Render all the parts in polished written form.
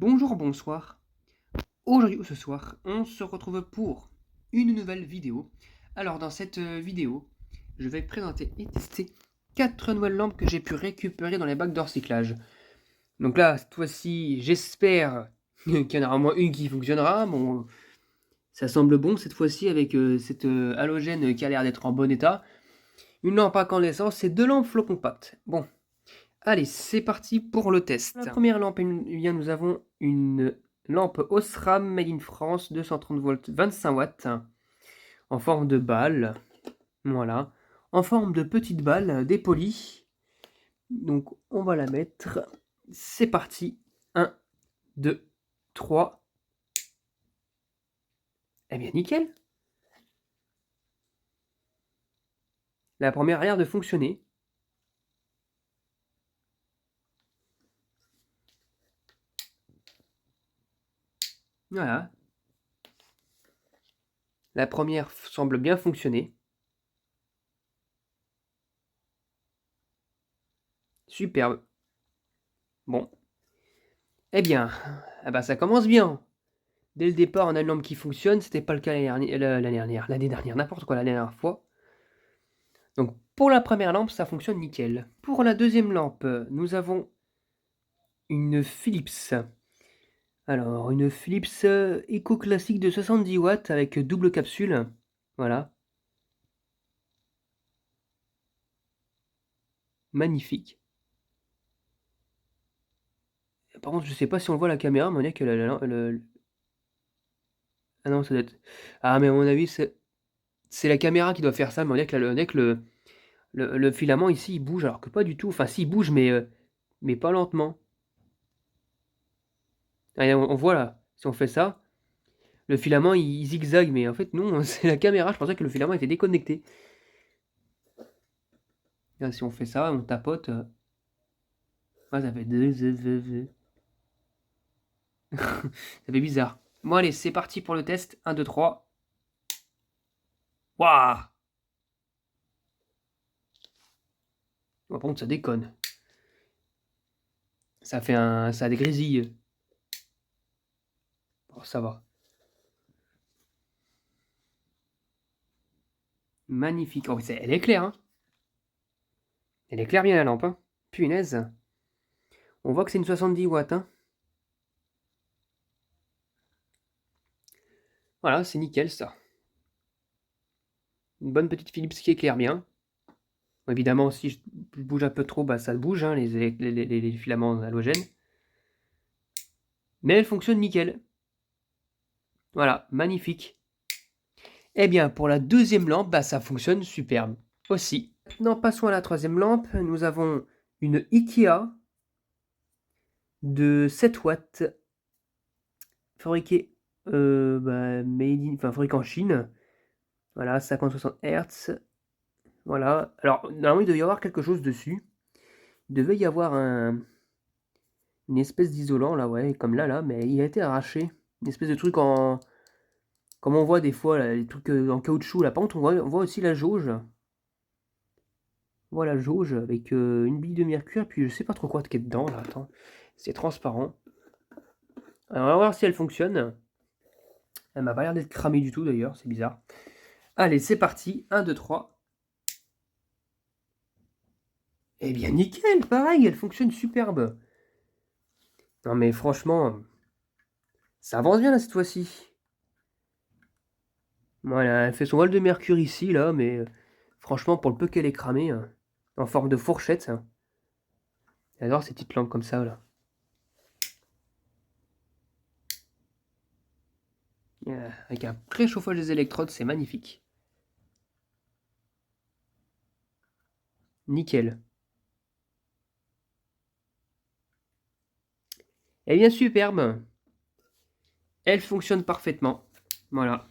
Bonjour, bonsoir. Aujourd'hui ou ce soir, on se retrouve pour une nouvelle vidéo. Alors dans cette vidéo, je vais présenter et tester 4 nouvelles lampes que j'ai pu récupérer dans les bacs de recyclage. Donc là, cette fois-ci, j'espère qu'il y en aura au moins une qui fonctionnera. Bon, ça semble bon cette fois-ci avec cette halogène qui a l'air d'être en bon état. Une lampe à incandescence et 2 lampes flow compact. Bon, allez, c'est parti pour le test. La première lampe, eh bien, nous avons une lampe Osram Made in France, 230 volts, 25 watts, en forme de balle. Voilà, en forme de petite balle dépolie. Donc, on va la mettre. C'est parti. 1, 2, 3. Eh bien, nickel. La première a l'air de fonctionner. Voilà. La première semble bien fonctionner. Superbe. Bon. Eh bien, ça commence bien. Dès le départ, on a une lampe qui fonctionne. C'était pas le cas l'année dernière, n'importe quoi, la dernière fois. Donc, pour la première lampe, ça fonctionne nickel. Pour la deuxième lampe, nous avons une Philips. Alors, une Philips Eco classique de 70 watts avec double capsule. Voilà. Magnifique. Par contre, je sais pas si on voit la caméra, mais on dirait que ah non, ça doit être... Ah, mais à mon avis, c'est la caméra qui doit faire ça, mais on dirait que le filament ici, il bouge, alors que pas du tout. Enfin, si, il bouge, mais pas lentement. Allez, on voit là, si on fait ça, le filament il zigzague, mais en fait non, c'est la caméra, je pensais que le filament était déconnecté. Là, si on fait ça, on tapote, ça fait ça fait bizarre. Bon allez, c'est parti pour le test, 1, 2, 3. Waouh! Par contre, ça déconne. Ça a des grésilles. Oh, ça va. Magnifique. Oh, elle est claire, hein. Elle éclaire bien la lampe, hein. Punaise. On voit que c'est une 70 watts, hein. Voilà, c'est nickel ça. Une bonne petite Philips qui éclaire bien. Évidemment, si je bouge un peu trop, ça bouge, hein, les filaments halogènes. Mais elle fonctionne nickel. Voilà, magnifique. Eh bien, pour la deuxième lampe, ça fonctionne superbe aussi. Maintenant, passons à la troisième lampe. Nous avons une Ikea de 7 watts, fabriquée fabriquée en Chine. Voilà, 50-60 Hz. Voilà. Alors, normalement, il devait y avoir quelque chose dessus. Il devait y avoir une espèce d'isolant, là, ouais, comme là, mais il a été arraché. Une espèce de truc en... Comme on voit des fois, là, les trucs en caoutchouc, là. Par contre, on voit aussi la jauge. Voilà, la jauge avec une bille de mercure, puis je sais pas trop quoi qu'il y a dedans, là, attends. C'est transparent. Alors, on va voir si elle fonctionne. Elle m'a pas l'air d'être cramée du tout, d'ailleurs, c'est bizarre. Allez, c'est parti. 1, 2, 3. Eh bien, nickel, pareil, elle fonctionne superbe. Non, mais franchement, ça avance bien, là, cette fois-ci. Voilà, elle fait son vol de mercure ici, là, mais franchement, pour le peu qu'elle est cramée, en forme de fourchette, j'adore ces petites lampes comme ça, là. Avec un préchauffage des électrodes, c'est magnifique. Nickel. Eh bien, superbe. Elle fonctionne parfaitement. Voilà.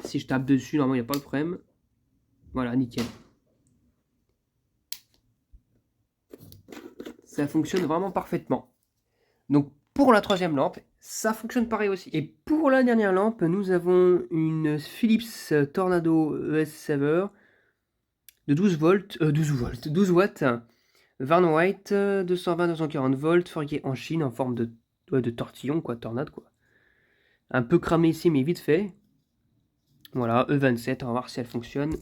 Si je tape dessus, normalement, il n'y a pas de problème. Voilà, nickel. Ça fonctionne vraiment parfaitement. Donc, pour la troisième lampe, ça fonctionne pareil aussi. Et pour la dernière lampe, nous avons une Philips Tornado ES Saver de 12 watts, Van White, 220-240 volts, fabriqué en Chine en forme de tortillon, quoi, tornade, quoi. Un peu cramé ici, mais vite fait. Voilà, E27, on va voir si elle fonctionne.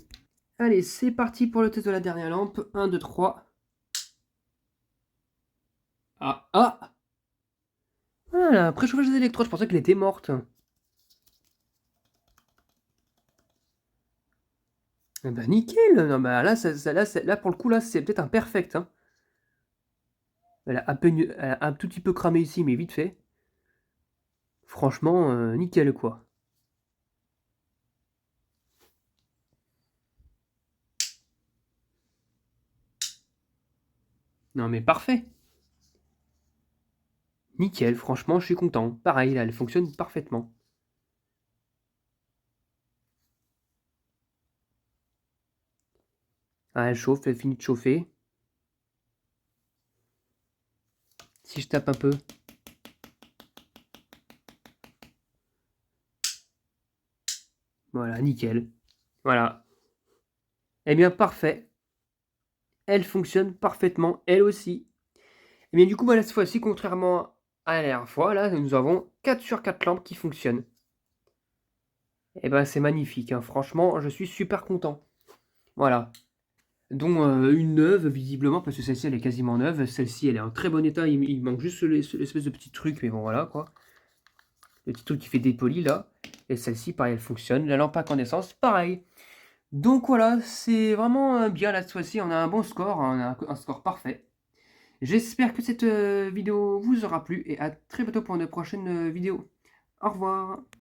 Allez, c'est parti pour le test de la dernière lampe. 1, 2, 3. Ah, ah! Voilà, préchauffage des électrodes, je pensais qu'elle était morte. Eh ben nickel! Non, bah là, là pour le coup, là, c'est peut-être un perfect. Hein. Elle a un tout petit peu cramé ici, mais vite fait. Franchement, nickel, quoi. Non, mais parfait! Nickel, franchement, je suis content. Pareil, là, elle fonctionne parfaitement. Ah, elle chauffe, elle finit de chauffer. Si je tape un peu. Voilà, nickel. Voilà. Eh bien, parfait. Elle fonctionne parfaitement, elle aussi. Et bien du coup, voilà, cette fois-ci, contrairement à la dernière fois, là, nous avons 4 sur 4 lampes qui fonctionnent. Et ben c'est magnifique, hein. Franchement, je suis super content. Voilà. Dont une neuve, visiblement, parce que celle-ci, elle est quasiment neuve. Celle-ci, elle est en très bon état. Il manque juste l'espèce de petit truc, mais bon, voilà, quoi. Le petit truc qui fait des polis, là. Et celle-ci, pareil, elle fonctionne. La lampe à incandescence, pareil. Donc voilà, c'est vraiment bien, là, cette fois-ci. On a un bon score, hein, on a un score parfait. J'espère que cette vidéo vous aura plu et à très bientôt pour une prochaine vidéo. Au revoir.